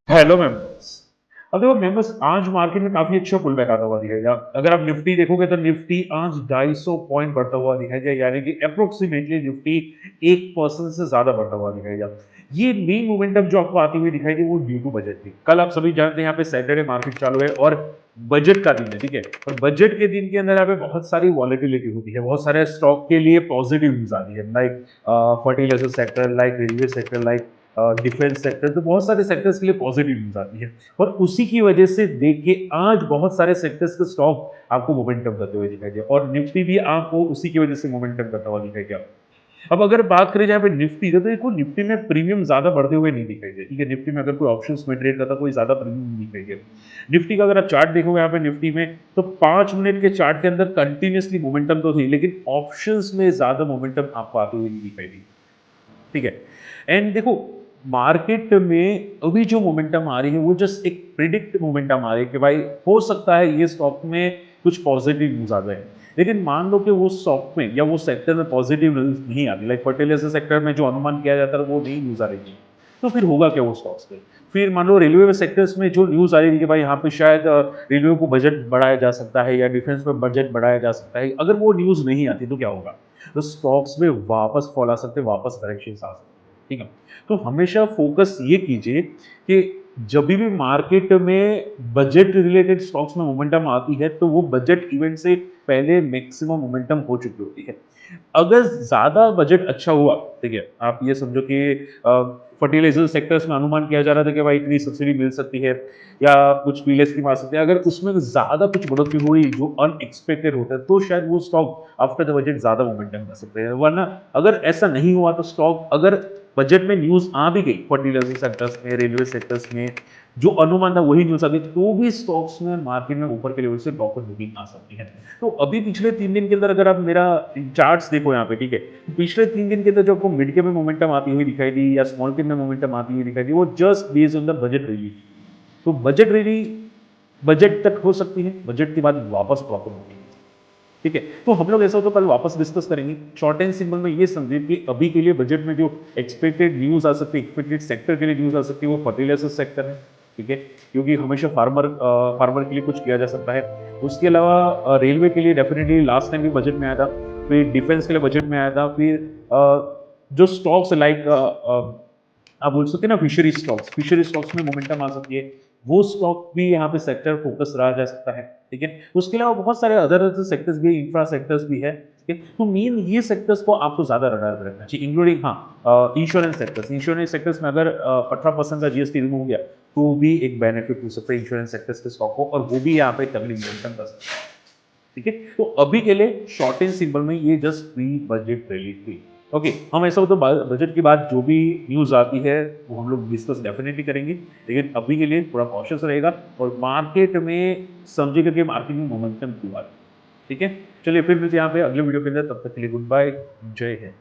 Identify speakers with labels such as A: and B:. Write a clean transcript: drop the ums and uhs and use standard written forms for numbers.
A: Hello members. अब देखो members, आज मार्केट में काफी अच्छा पुल बैक आता हुआ दिखेगा। अगर आप निफ्टी देखोगे तो निफ्टी आज 250 पॉइंट बढ़ता हुआ दिखाई दिया, यानी कि अप्रोक्सीमेटली निफ्टी 1% से ज्यादा बढ़ता हुआ दिखाई दिया। ये मेन मोमेंटम जो आपको आती हुई दिखाई दी वो ड्यू टू बजट थी। कल आप सभी जानते हैं यहाँ पे सैटरडे मार्केट चालू है और बजट का दिन है, ठीक है। और बजट के दिन के अंदर यहाँ पे बहुत सारी वॉलेटिलिटी होती है, बहुत सारे स्टॉक के लिए पॉजिटिव न्यूज आती है, like fertilizer sector, like railway sector, like defence sector. तो बहुत सारे सेक्टर्स के लिए पॉजिटिव न्यूज आती है और उसी की वजह से देखिए आज बहुत सारे सेक्टर्स के स्टॉक आपको मोमेंटम करते हुए दिखाई दिया और निफ्टी भी आपको उसी की वजह से मोमेंटम करता हुआ दिखाई दिया। अब अगर बात करें जहाँ पे निफ्टी का, तो देखो निफ्टी में प्रीमियम ज्यादा बढ़ते हुए नहीं दिखाई दे, ठीक है। निफ्टी में अगर कोई ऑप्शंस में ट्रेड करता कोई ज्यादा प्रीमियम नहीं दिखाई दे। निफ्टी का अगर आप चार्ट देखोगे यहाँ पे निफ्टी में, तो 5 मिनट के चार्ट के अंदर कंटिन्यूसली मोमेंटम तो थी, लेकिन ऑप्शंस में ज्यादा मोमेंटम आपको आते हुए नहीं दिखाई दी, ठीक है। एंड देखो, मार्केट में अभी जो मोमेंटम आ रही है वो जस्ट एक प्रिडिक्ट मोमेंटम आ रही है कि भाई हो सकता है ये स्टॉक में कुछ पॉजिटिव न्यूज आ जाए। लेकिन मान लो कि वो स्टॉक में या वो सेक्टर में पॉजिटिव न्यूज नहीं आती, लाइक फर्टिलाइजर सेक्टर में जो अनुमान किया जाता है वो नहीं न्यूज आ रही थी, तो फिर होगा क्या वो स्टॉक्स पे। फिर मान लो रेलवे सेक्टर्स में जो न्यूज आ रही थी कि भाई यहाँ पे शायद रेलवे को बजट बढ़ाया जा सकता है या डिफेंस में बजट बढ़ाया जा सकता है, अगर वो न्यूज नहीं आती तो क्या होगा, तो स्टॉक्स में वापस फॉल आ सकते, वापस करेक्शन आ सकते, ठीक है। तो हमेशा फोकस ये कीजिए कि जब भी मार्केट में बजट रिलेटेड स्टॉक्स में मोमेंटम आती है तो वो बजट इवेंट से पहले मैक्सिमम मोमेंटम हो चुकी होती है। अगर ज्यादा बजट अच्छा हुआ, ठीक है, आप ये समझो कि फर्टिलाइजर सेक्टर्स में अनुमान किया जा रहा था कि भाई इतनी सब्सिडी मिल सकती है या कुछ पीले स्कीम आ सकती है, अगर उसमें ज्यादा कुछ बढ़ोतरी हुई जो अनएक्सपेक्टेड होता है तो शायद वो स्टॉक आफ्टर द बजट ज्यादा मोमेंटम कर सकते हैं। वरना अगर ऐसा नहीं हुआ तो स्टॉक, अगर बजट में न्यूज आ भी गई फर्टिलाइजर सेक्टर्स में, रेलवे सेक्टर्स में, जो अनुमान था वही न्यूज आ गई, तो भी स्टॉक्स में मार्केट में ऊपर के लेवल से प्रॉपर बुकिंग आ सकती है। तो अभी पिछले 3 दिन के अंदर अगर आप मेरा चार्ट्स देखो यहाँ पे, ठीक है, तो पिछले 3 दिन के अंदर जो आपको मिड के में मोमेंटम आती हुई दिखाई दी या स्मॉल कैप में मोमेंटम आती हुई दिखाई दी, वो just based on the budget release. तो बजट रिलीज बजट तक हो सकती है, बजट के बाद वापस प्रॉपर होगी, ठीक है। तो हम लोग ऐसा हो तो कल वापस डिस्कस करेंगे। शॉर्ट एंड सिंपल में ये समझिए कि अभी के लिए बजट में जो एक्सपेक्टेड न्यूज आ सकती है, एक्सपेक्टेड सेक्टर के लिए न्यूज आ सकती है, वो फर्टिलाइजर सेक्टर है, ठीक है, क्योंकि हमेशा फार्मर के लिए कुछ किया जा सकता है। उसके अलावा रेलवे के लिए डेफिनेटली लास्ट टाइम भी बजट में आया था, फिर डिफेंस के लिए बजट में आया था, फिर जो स्टॉक्स लाइक आप बोल सकते हैं ना फिशरी स्टॉक्स में मोमेंटम आ सकती है, वो स्टॉक भी यहाँ पे सेक्टर फोकस रहा जा सकता है, ठीक है। उसके अलावा बहुत सारे अदर अदर सेक्टर्स भी, इंफ्रा सेक्टर्स भी है, ठीक है। तो मेन ये सेक्टर्स को आपको ज्यादा रडार पे रखना चाहिए, इंक्लूडिंग हाँ इंश्योरेंस सेक्टर्स में अगर 18% का जीएसटी रिमूव हो गया तो भी एक बेनिफिट हो सकता है इंश्योरेंस सेक्टर्स के स्टॉक को, और वो भी यहाँ पे तगड़ी मोमेंटम कर सकता है, ठीक है। तो अभी के लिए शॉर्ट एंड सिंपल में ये जस्ट प्री बजट रिलीज हुई। ओके, हम ऐसा हो तो बजट के बाद जो भी न्यूज आती है वो हम लोग डिस्कस डेफिनेटली करेंगे, लेकिन अभी के लिए थोड़ा कॉशियस रहेगा और मार्केट में समझिएगा कि मार्केट में मोमेंटम क्यों आ रहा है, ठीक है। चलिए फिर मिलते हैं यहाँ पे अगले वीडियो के अंदर, तब तक के लिए गुड बाय, जय हिंद।